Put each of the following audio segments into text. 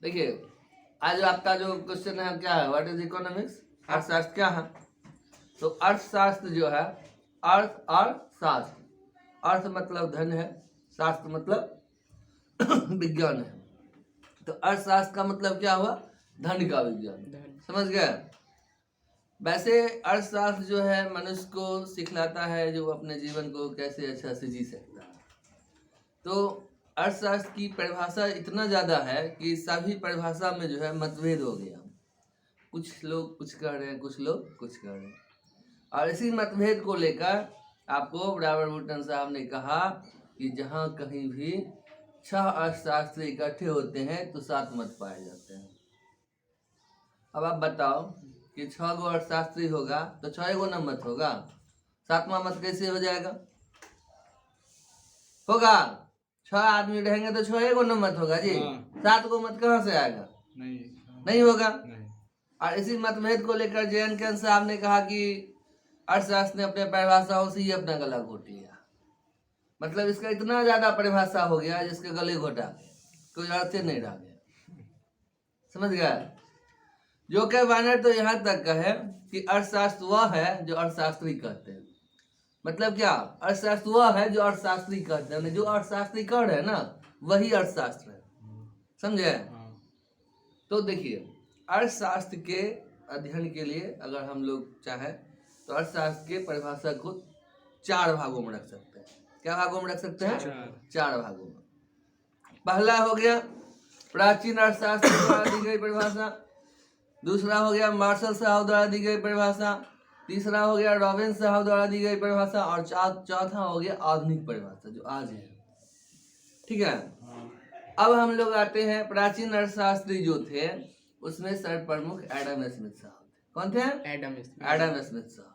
देखिए, आज आपका जो क्वेश्चन है क्या है, व्हाट इज इकोनॉमिक्स, अर्थशास्त्र क्या है। तो अर्थशास्त्र जो है, अर्थ और शास्त्र, अर्थ मतलब धन है, शास्त्र मतलब विज्ञान है। तो अर्थशास्त्र का मतलब क्या हुआ, धन का विज्ञान, समझ गए। वैसे अर्थशास्त्र जो है मनुष्य को सिखलाता है जो अपने जीवन को कैसे अच्छा से जी सकता है। तो अर्थशास्त्र की परिभाषा इतना ज़्यादा है कि सभी परिभाषा में जो है मतभेद हो गया। कुछ लोग कुछ कह रहे हैं, कुछ लोग कुछ कह रहे हैं, और इसी मतभेद को लेकर आपको बराबर भुट्टन साहब ने कहा कि जहाँ कहीं भी 6 अर्थशास्त्र इकट्ठे होते हैं तो 7 मत पाए जाते हैं। अब आप बताओ कि 6 गो अर्थशास्त्री होगा तो 6 गो न मत होगा, 7वां मत कैसे हो जाएगा, होगा। 6 आदमी रहेंगे तो 6 गो न मत होगा जी, 7 गो मत कहाँ से आएगा, नहीं होगा। और इसी मतभेद को लेकर जे.एन. साहब ने कहा कि अर्थशास्त्र ने अपने परिभाषाओं से ही अपना गला घोट लिया। मतलब इसका इतना ज्यादा परिभाषा हो गया जिसके गले घोटा कोई अर्थ नहीं रह गया, समझ गया। जो कह बैनर तो यहाँ तक का है कि अर्थशास्त्र वह है जो अर्थशास्त्री कहते हैं। मतलब क्या, अर्थशास्त्र वह है जो अर्थशास्त्री कहते हैं, जो अर्थशास्त्री कह रहे हैं ना वही अर्थशास्त्र है, समझे। तो देखिए, अर्थशास्त्र के अध्ययन के लिए अगर हम लोग चाहें तो अर्थशास्त्र के परिभाषा को 4 भागों में रख सकते हैं। क्या भागों में रख सकते हैं, 4 भागों में। पहला हो गया प्राचीन अर्थशास्त्र द्वारा दी गई परिभाषा, दूसरा हो गया मार्शल साहब द्वारा दी गई परिभाषा, तीसरा हो गया रॉबिन साहब द्वारा दी गई परिभाषा, और चौथा हो गया आधुनिक परिभाषा जो आज है, ठीक है। अब हम लोग आते हैं प्राचीन अर्थशास्त्री जो थे उसमें सर्वप्रमुख एडम स्मिथ साहब थे। कौन थे, एडम स्मिथ साहब,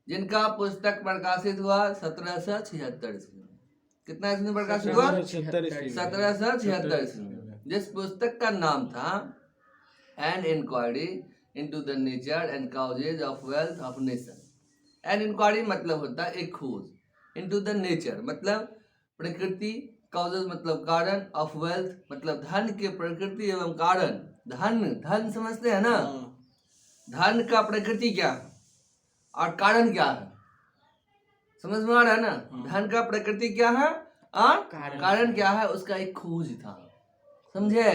जिनका पुस्तक प्रकाशित हुआ 1776 ईस्वी में। कितना ईस्वी में प्रकाशित हुआ, 1776 ईस्वी में, जिस पुस्तक का नाम था an inquiry into the nature and causes of wealth of nation. An inquiry मतलब होता है एक खोज, इनटू द नेचर मतलब प्रकृति, कॉजेज मतलब कारण, ऑफ वेल्थ मतलब धन के प्रकृति एवं कारण। धन, धन समझते हैं ना, धन का प्रकृति क्या है और कारण क्या है, समझ में आ रहा है ना। धन का प्रकृति क्या है और कारण क्या है, उसका एक खोज था, समझे।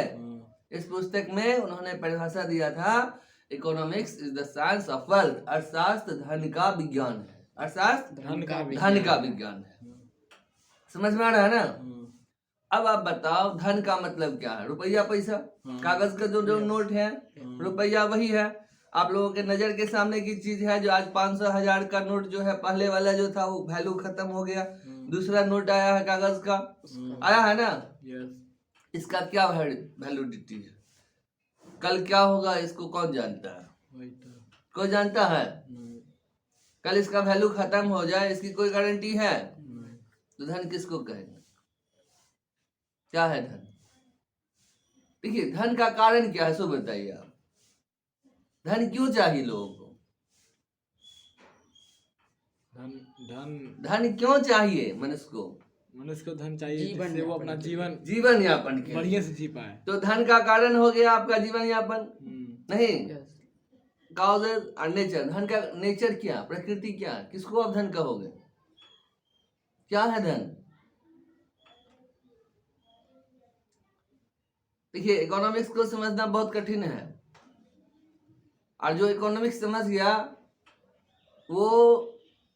इस पुस्तक में उन्होंने परिभाषा दिया था, economics is the science of wealth, अर्थशास्त्र धन का विज्ञान है, अर्थशास्त्र धन का विज्ञान है, समझ में आ रहा है ना। अब आप बताओ धन का मतलब क्या है, रुपया पैसा, कागज का जो नोट है रुपया वही है। आप लोगों के नजर के सामने की चीज है जो आज 500 1000 का नोट जो है, पहले वाला जो था वो वैल्यू खत्म हो गया, दूसरा नोट आया है कागज का, आया है ना। इसका क्या वैल्यूडिटी है, कल क्या होगा इसको कौन जानता है, कोई जानता है। कल इसका वैल्यू खत्म हो जाए इसकी कोई गारंटी है। तो धन किसको कहेंगे, क्या है धन। देखिए धन का कारण क्या है, सो बताइए आप, धन क्यों चाहिए लोगों को, धन क्यों चाहिए मनुष्य को, मनुष्य को धन चाहिए जिससे वो अपना जीवन यापन के बढ़िया से जी पाए। तो धन का कारण हो गया आपका जीवन यापन, नहीं कॉजेज और नेचर। धन का नेचर क्या, प्रकृति क्या, किसको आप धन कहोगे, क्या है धन। देखिए इकोनॉमिक्स को समझना बहुत कठिन है, और जो इकोनॉमिक्स समझ गया वो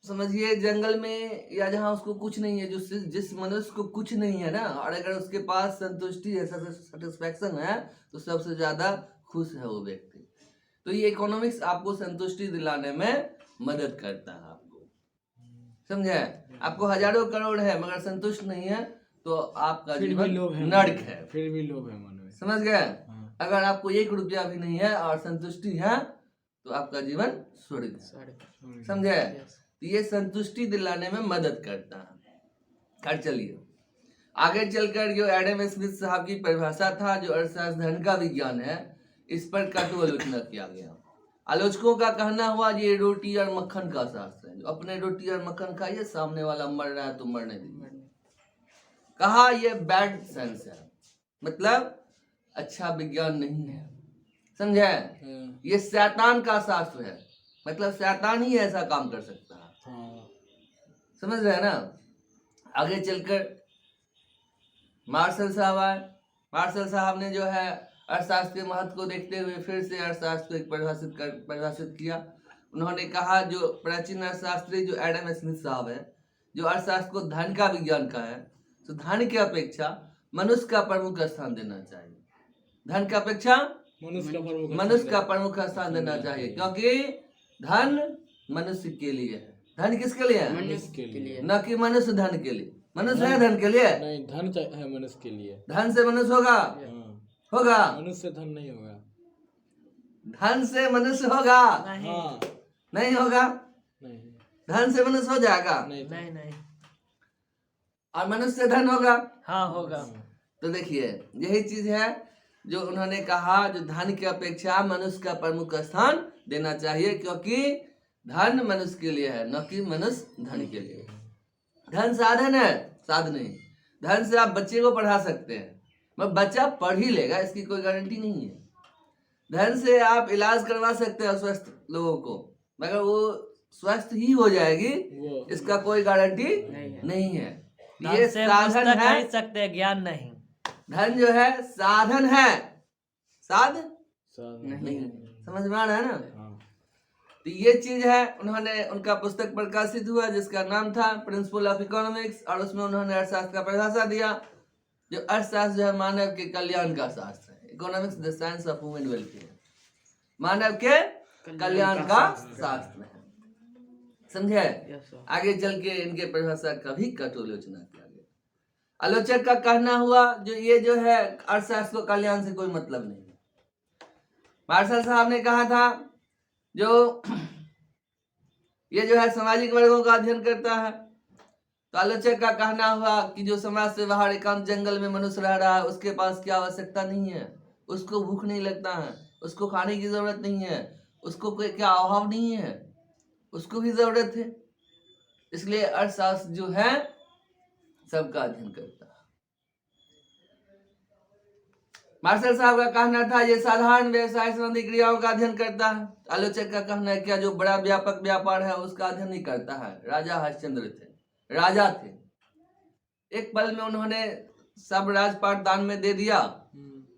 समझिए जंगल में या जहाँ उसको कुछ नहीं है, जो जिस मनुष्य को कुछ नहीं है ना, और अगर उसके पास संतुष्टि है, सेटिस्फैक्शन है, तो सबसे ज्यादा खुश है वो व्यक्ति। तो ये इकोनॉमिक्स आपको संतुष्टि दिलाने में मदद करता है, आपको समझे। आपको हजारों करोड़ है मगर संतुष्ट नहीं है तो आपका जीवन नर्क है, फिर भी लोभ है मन में, समझ गए। अगर आपको 1 रुपया भी नहीं है और संतुष्टि है तो आपका जीवन स्वर्ग है, समझे। तो ये संतुष्टि दिलाने में मदद करता है। खैर चलिए आगे चलकर जो एडम स्मिथ साहब की परिभाषा था जो अर्थशास्त्र धन का विज्ञान है, इस पर कटु आलोचना किया गया। आलोचकों का कहना हुआ ये रोटी और मक्खन का शास्त्र है, जो अपने रोटी और मक्खन खाइए, सामने वाला मर रहा है तो मरने दीजिए। कहा ये बैड सेंस है, मतलब अच्छा विज्ञान नहीं है, समझे? ये शैतान का शास्त्र है, मतलब शैतान ही ऐसा काम कर सकता है, समझ रहे हैं ना? आगे चलकर मार्शल साहब आए। मार्शल साहब ने जो है अर्थशास्त्र के महत्व को देखते हुए फिर से अर्थशास्त्र को एक परिभाषित किया। उन्होंने कहा जो प्राचीन अर्थशास्त्री जो एडम स्मिथ साहब है, जो अर्थशास्त्र को धन का विज्ञान का है, तो धन की अपेक्षा मनुष्य का प्रमुख स्थान देना चाहिए। धन की अपेक्षा मनुष्य का प्रमुख स्थान देना चाहिए, क्योंकि धन मनुष्य के लिए है। धन किसके लिए है? मनुष्य के लिए, न कि मनुष्य धन के लिए। मनुष्य है धन के लिए? नहीं, धन है मनुष्य के लिए। धन से मनुष्य होगा? होगा? मनुष्य से धन नहीं होगा। धन से मनुष्य होगा? नहीं होगा। नहीं, धन से मनुष्य हो जाएगा? नहीं। और मनुष्य से धन होगा? हाँ होगा। तो देखिए यही चीज है जो उन्होंने कहा, जो धन की अपेक्षा मनुष्य का प्रमुख स्थान देना चाहिए, क्योंकि धन मनुष्य के लिए है, न कि मनुष्य धन के लिए। धन साधन है, साधन नहीं। धन से आप बच्चे को पढ़ा सकते हैं, मगर बच्चा पढ़ ही लेगा इसकी कोई गारंटी नहीं है। धन से आप इलाज करवा सकते हैं स्वस्थ लोगों को, मगर वो स्वस्थ ही हो जाएगी इसका कोई गारंटी नहीं है। ये साधन है, खरीद सकते हैं, ज्ञान नहीं। धन जो है साधन है, साधन नहीं। समझ में आ रहा है ना? तो ये चीज है। उन्होंने उनका पुस्तक प्रकाशित हुआ जिसका नाम था प्रिंसिपल ऑफ इकोनॉमिक्स, और उसमें उन्होंने अर्थशास्त्र का परिभाषा दिया। जो अर्थशास्त्र जो है मानव के कल्याण का शास्त्र है। Economics the science of human welfare, मानव के कल्याण का शास्त्र है, समझे? आगे चल के इनके परिभाषा का भी कटोलोचना किया गया। आलोचक का कहना हुआ जो ये जो है अर्थशास्त्र को कल्याण से कोई मतलब नहीं है। मार्शल साहब ने कहा था जो ये जो है सामाजिक वर्गों का अध्ययन करता है। तो आलोचक का कहना हुआ कि जो समाज से बाहर एकांत जंगल में मनुष्य रह रहा है, उसके पास क्या आवश्यकता नहीं है, उसको भूख नहीं लगता है, उसको खाने की जरूरत नहीं है, उसको कोई क्या अभाव नहीं है, उसको भी जरूरत है। इसलिए अर्थशास्त्र जो है सबका अध्ययन करता है। मार्शल साहब का कहना था ये साधारण व्यवसाय संबंधी क्रियाओं का अध्ययन करता है। आलोचक का कहना है क्या जो बड़ा व्यापक व्यापार है उसका अध्ययन नहीं करता है। राजा हरिश्चंद्र थे, राजा थे, एक पल में उन्होंने सब राजपाट दान में दे दिया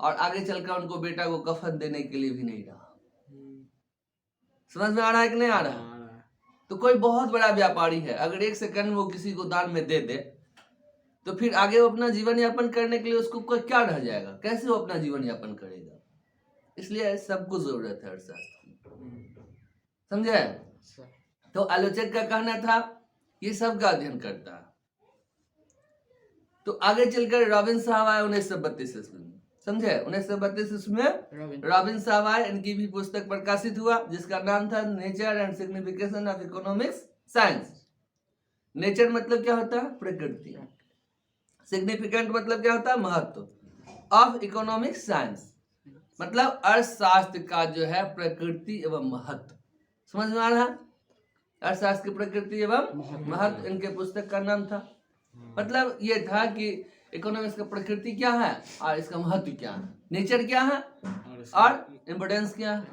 और आगे चलकर उनको बेटा को कफन देने के लिए भी नहीं रहा। समझ में आ रहा है कि नहीं आ रहा? तो कोई बहुत बड़ा व्यापारी है, अगर एक सेकंड वो किसी को दान में दे दे तो फिर आगे वो अपना जीवन यापन करने के लिए उसको कोई क्या रह जाएगा, कैसे वो अपना जीवन यापन करेगा? इसलिए सबको जरूरत है अर्थशास्त्र की, समझे? तो आलोचक का कहना था ये सबका अध्ययन करता है। तो आगे चलकर रॉबिन साहब आए 1932 ईस्वी में, समझे? 1932 ईस्वी में रॉबिन साहब आए, इनकी भी पुस्तक प्रकाशित हुआ जिसका नाम था nature and signification of economics science. Nature मतलब क्या होता है? प्रकृति। सिग्निफिकेंट मतलब क्या होता है? महत्व। ऑफ इकोनॉमिक्स साइंस मतलब अर्थशास्त्र का जो है प्रकृति एवं महत्व। समझ में आ रहा है? अर्थशास्त्र की प्रकृति एवं महत्व इनके पुस्तक का नाम था। मतलब ये था कि इकोनॉमिक्स का प्रकृति क्या है और इसका महत्व क्या है, नेचर क्या है और इम्पोर्टेंस क्या है।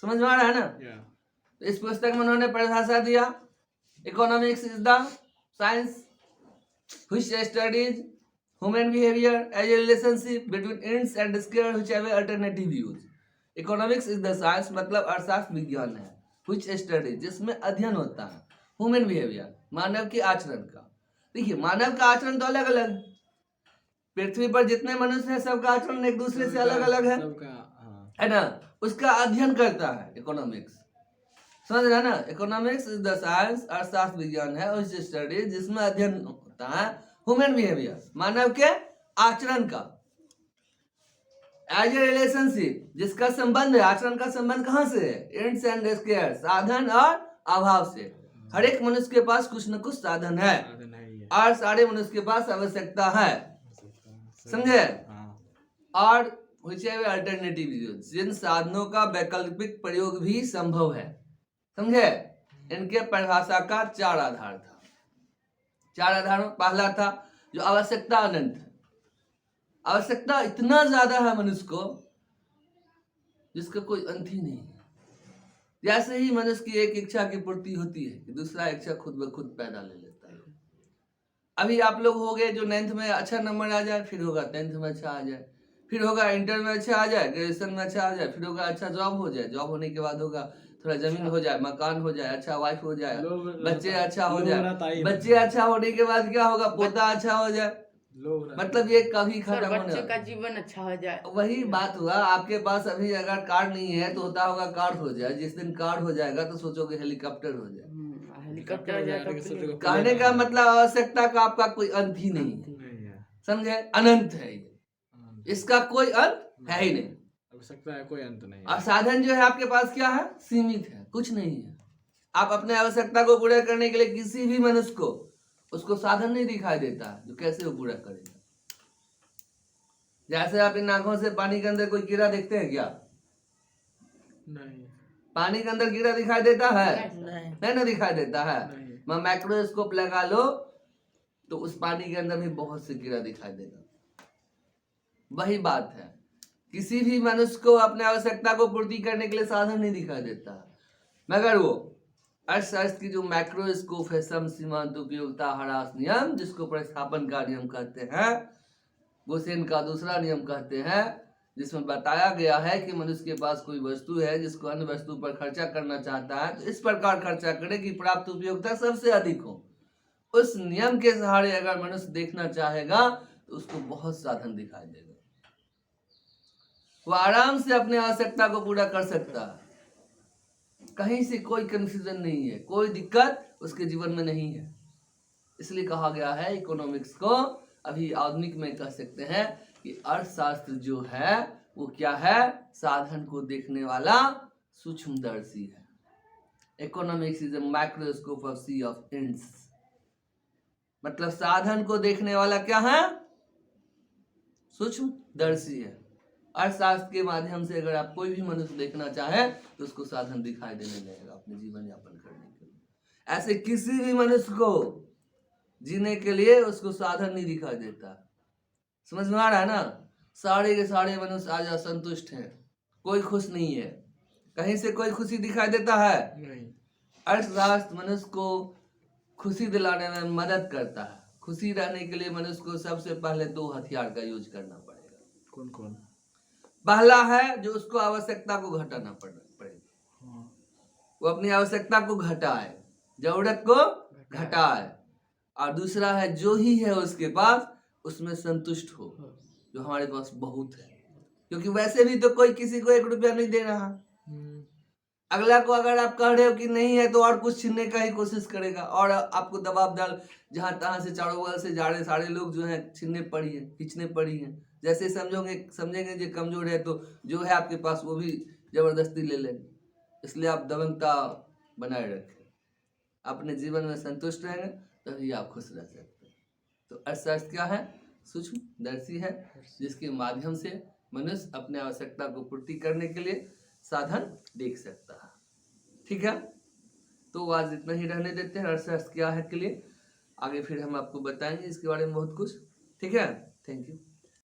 समझ में आ रहा है ना? तो इस पुस्तक में उन्होंने परिभाषा दिया, economics is the science which studies human behavior as a relationship between ends and square which have alternative views. Economics is the science मतलब अर्थशास्त्र विज्ञान है, which studies जिसमें अध्ययन होता है human behavior मानव के आचरण का। देखिए मानव का आचरण तो अलग अलग, पृथ्वी पर जितने मनुष्य हैं सबका आचरण एक दूसरे से अलग अलग है ना? उसका अध्ययन करता है इकोनॉमिक्स। समझ रहे ना? इकोनॉमिक्स इज द साइंस अर्थशास्त्र विज्ञान है उस स्टडी जिसमें अध्ययन होता है ह्यूमन बिहेवियर मानव के आचरण का, एज ए रिलेशनशिप जिसका संबंध है, आचरण का संबंध कहां से है? एंड्स एंड स्क्वायर साधन और अभाव से। हर एक मनुष्य के पास कुछ न कुछ साधन है और सारे मनुष्य के पास आवश्यकता है, समझे? और अल्टरनेटिव जिन साधनों का वैकल्पिक प्रयोग भी संभव है, समझे? इनके परिभाषा का 4 आधार था। 4 आधार में पहला था जो आवश्यकता अनंत है, आवश्यकता इतना ज्यादा है मनुष्य को जिसका कोई अंत ही नहीं है। जैसे ही मनुष्य की एक इच्छा की पूर्ति होती है कि दूसरा इच्छा खुद ब खुद पैदा ले लेता है। अभी आप लोग हो गए जो 9th में अच्छा नंबर आ जाए, फिर होगा 10th में अच्छा आ जाए, फिर होगा इंटर में अच्छा आ जाए, ग्रेजुएशन में अच्छा आ जाए, फिर होगा अच्छा जॉब हो जाए, जॉब होने के बाद होगा थोड़ा जमीन हो जाए, मकान हो जाए, अच्छा वाइफ हो जाए, बच्चे अच्छा हो जाए, बच्चे अच्छा होने के बाद क्या होगा, पोता अच्छा हो जाए। मतलब ये कभी खत्म होने बच्चे का जीवन अच्छा हो जाए। वही बात हुआ। आपके पास अभी अगर कार नहीं है तो होता होगा कार हो जाए, जिस दिन कार हो जाएगा तो सोचोगे हेलीकॉप्टर हो जाए। हेलीकॉप्टर हो जाए तो कहने का मतलब आवश्यकता का आपका कोई अंत ही नहीं है, समझे? अनंत है ये, इसका कोई अंत है ही नहीं। आवश्यकता है, कोई अंत नहीं। और साधन जो है आपके पास क्या है? सीमित है, कुछ नहीं है। आप अपने आवश्यकता को पूरा करने के लिए किसी भी मनुष्य को उसको साधन नहीं दिखाई देता है जो कैसे वो पूरा करेगा। जैसे आप इन आंखों से पानी के अंदर कोई कीड़ा देखते हैं क्या? नहीं। पानी के अंदर कीड़ा दिखाई देता है? नहीं ना दिखाई देता है। मैं माइक्रोस्कोप लगा लो तो उस पानी के अंदर भी बहुत से कीड़ा दिखाई देगा। वही बात है, किसी भी मनुष्य को अपने आवश्यकता को पूर्ति करने के लिए साधन नहीं दिखाई देता, मगर वो अर्थशास्त्र की जो माइक्रोस्कोप है, सम सीमांत उपयोगिता ह्रास नियम, जिसको प्रतिस्थापन का नियम कहते हैं, गोसेन का दूसरा नियम कहते हैं, जिसमें बताया गया है कि मनुष्य के पास कोई वस्तु है जिसको अन्य वस्तु पर खर्चा करना चाहता है तो इस प्रकार खर्चा करे कि प्राप्त उपयोगिता सबसे अधिक हो। उस नियम के सहारे अगर मनुष्य देखना चाहेगा तो उसको बहुत साधन दिखाई देगा, वो आराम से अपने आवश्यकता को पूरा कर सकता है। कहीं से कोई कंफ्यूजन नहीं है, कोई दिक्कत उसके जीवन में नहीं है। इसलिए कहा गया है इकोनॉमिक्स को, अभी आधुनिक में कह सकते हैं कि अर्थशास्त्र जो है वो क्या है? साधन को देखने वाला सूक्ष्मदर्शी है। Economics is a microscope of sea of ends. मतलब साधन को देखने वाला क्या है? सूक्ष्मदर्शी है। अर्थशास्त्र के माध्यम से अगर आप कोई भी मनुष्य देखना चाहे तो उसको साधन दिखाई देने लगेगा अपने जीवन यापन करने के लिए। ऐसे किसी भी मनुष्य को जीने के लिए उसको साधन नहीं दिखाई देता। समझ में आ रहा है ना? सारे के सारे मनुष्य आज असंतुष्ट हैं, कोई खुश नहीं है। कहीं से कोई खुशी दिखाई देता है? नहीं। अर्थशास्त्र मनुष्य को खुशी दिलाने में मदद करता है। खुशी रहने के लिए मनुष्य को सबसे पहले 2 हथियार का यूज करना पड़ेगा। कौन कौन? पहला है जो उसको आवश्यकता को घटाना पड़ेगा, वो अपनी आवश्यकता को घटाए, जरूरत को घटाए। और दूसरा है जो ही है उसके पास उसमें संतुष्ट हो, जो हमारे पास बहुत है, क्योंकि वैसे भी तो कोई किसी को 1 रुपया नहीं दे रहा। अगला को अगर आप कह रहे हो कि नहीं है तो और कुछ छीनने का ही कोशिश करेगा और आपको दबाव डाल, जहां तहां से चारों बगल से जा रहे सारे लोग जो है छीनने पड़ी है, खींचने पड़ी है। जैसे समझेंगे जो कमजोर है तो जो है आपके पास वो भी जबरदस्ती ले लेंगे। इसलिए आप दबंगता बनाए रखें, अपने जीवन में संतुष्ट रहेंगे तभी आप खुश रह सकते हैं। तो अर्थशास्त्र क्या है? सूक्ष्मदर्शी है, जिसके माध्यम से मनुष्य अपने आवश्यकता को पूर्ति करने के लिए साधन देख सकता है। ठीक है, तो आज इतना ही रहने देते हैं अर्थशास्त्र क्या है के लिए। आगे फिर हम आपको बताएंगे इसके बारे में बहुत कुछ। ठीक है, थैंक यू।